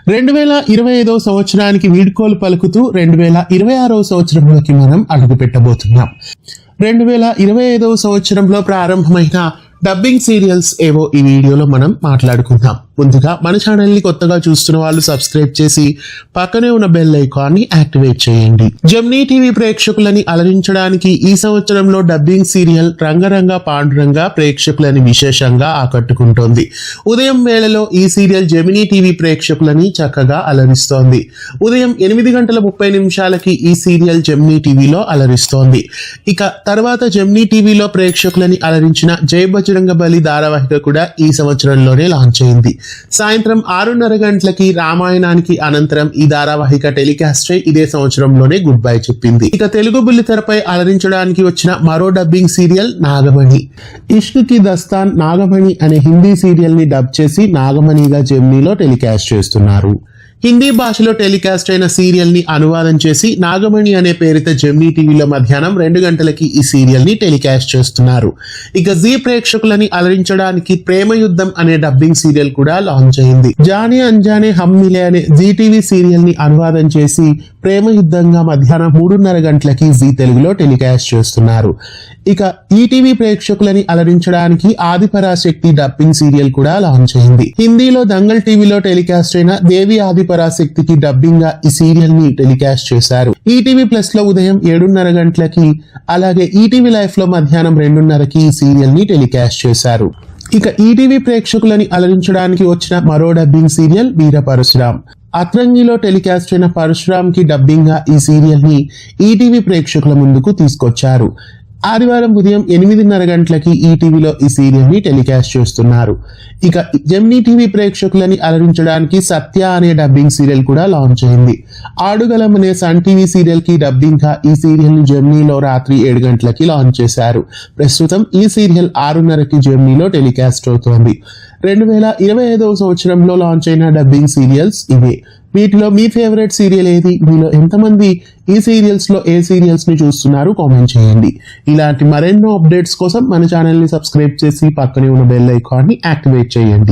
2025వ సంవత్సరానికి వీడ్కోలు పలుకుతూ 2026వ సంవత్సరంలోకి మనం అడుగు పెట్టబోతున్నాం. 2025వ సంవత్సరంలో ప్రారంభమైన డబ్బింగ్ సీరియల్స్ ఏవో ఈ వీడియోలో మనం మాట్లాడుకుందాం. ముందుగా మన ఛానల్ని కొత్తగా చూస్తున్న వాళ్ళు సబ్స్క్రైబ్ చేసి పక్కనే ఉన్న బెల్ ఐకాన్ని యాక్టివేట్ చేయండి. జెమినీ టీవీ ప్రేక్షకులని అలరించడానికి ఈ సంవత్సరంలో డబ్బింగ్ సీరియల్ రంగరంగ పాండురంగ ప్రేక్షకులని విశేషంగా ఆకట్టుకుంటోంది. ఉదయం వేళలో ఈ సీరియల్ జెమినీ టీవీ ప్రేక్షకులని చక్కగా అలరిస్తోంది. ఉదయం 8:30 ఈ సీరియల్ జెమినీ టీవీలో అలరిస్తోంది. ఇక తర్వాత జెమినీ టీవీలో ప్రేక్షకులని అలరించిన జై బజరంగ బలి ధారావాహిక కూడా ఈ సంవత్సరంలోనే లాంచ్ అయింది. సాయంత్రం 6:30 రామాయణానికి అనంతరం ఈ ధారావాహిక టెలికాస్ట్ అయి ఇదే సంవత్సరంలోనే గుడ్ బై చెప్పింది. ఇక తెలుగు బుల్లితెరపై అలరించడానికి వచ్చిన మరో డబ్బింగ్ సీరియల్ నాగమణి. ఇష్క్ కి దస్తాన్ నాగమణి అనే హిందీ సీరియల్ ని డబ్ చేసి నాగమణిగా జెమినీలో టెలికాస్ట్ చేస్తున్నారు. హిందీ భాషలో టెలికాస్ట్ అయిన సీరియల్ ని అనువాదం చేసి నాగమణి అనే పేరుతో జెమినీ టీవీలో మధ్యాహ్నం 2 ఈ సీరియల్ ని టెలికాస్ట్ చేస్తున్నారు. ఇక జీ ప్రేక్షకులని అలరించడానికి ప్రేమ యుద్ధం అనే డబ్బింగ్ సీరియల్ కూడా లాంచ్ అయింది. జానే అంజానే హమ్ మిలే అనే జీ టీవీ సీరియల్ ని అనువాదం చేసి ప్రేమ యుద్ధంగా మధ్యాహ్నం 3:30 జీ తెలుగులో టెలికాస్ట్ చేస్తున్నారు. ఇక ఈటీవీ ప్రేక్షకులని అలరించడానికి ఆదిపరాశక్తి డబ్బింగ్ సీరియల్ కూడా లాంచ్ అయింది. హిందీలో దంగల్ టీవీలో టెలికాస్ట్ అయిన దేవి ఆదిపరాశక్తికి డబ్బింగ్ గా ఈ సీరియల్ ని టెలికాస్ట్ చేశారు. ఈటీవీ ప్లస్ లో ఉదయం 7:30 అలాగే ఈటీవీ లైఫ్ లో మధ్యాహ్నం 2:30 ఈ సీరియల్ ని టెలికాస్ట్ చేశారు. ఇక ఈటీవీ ప్రేక్షకులని అలరించడానికి వచ్చిన మరో డబ్బింగ్ సీరియల్ వీర పరశురాం. అత్రంగిలో టెలికాస్ట్ అయిన పరశురామ్ కి డబ్బింగ్ గా ఈ సీరియల్ ని ఈటీవీ ప్రేక్షకుల ముందుకు తీసుకొచ్చారు. ఆదివారం ఉదయం 8:30 ఈటీవీలో ఈ సీరియల్ ని టెలికాస్ట్ చేస్తున్నారు. ఇక జెమినీ టీవీ ప్రేక్షకులని అలరించడానికి సత్య అనే డబ్బింగ్ సీరియల్ కూడా లాంచ్ అయింది. ఆడుగలం అనే సన్ టీవీ సీరియల్ కి డబ్బింగ్ గా ఈ సీరియల్ ని జెమినీలో రాత్రి 7 లాంచ్ చేశారు. ప్రస్తుతం ఈ సీరియల్ 6:30 జెమినీలో టెలికాస్ట్ అవుతోంది. 2025వ సంవత్సరంలో లాంచ్ అయిన డబ్బింగ్ సీరియల్స్ ఇవే. వీటిలో మీ ఫేవరెట్ సీరియల్ ఏది? మీలో ఎంతమంది ఈ సీరియల్స్ లో ఏ సీరియల్స్ ని చూస్తున్నారు? కామెంట్ చేయండి. ఇలాంటి మరెన్నో అప్డేట్స్ కోసం మన ఛానల్ ని సబ్స్క్రైబ్ చేసి పక్కనే ఉన్న బెల్ ఐకాన్ ని యాక్టివేట్ చేయండి.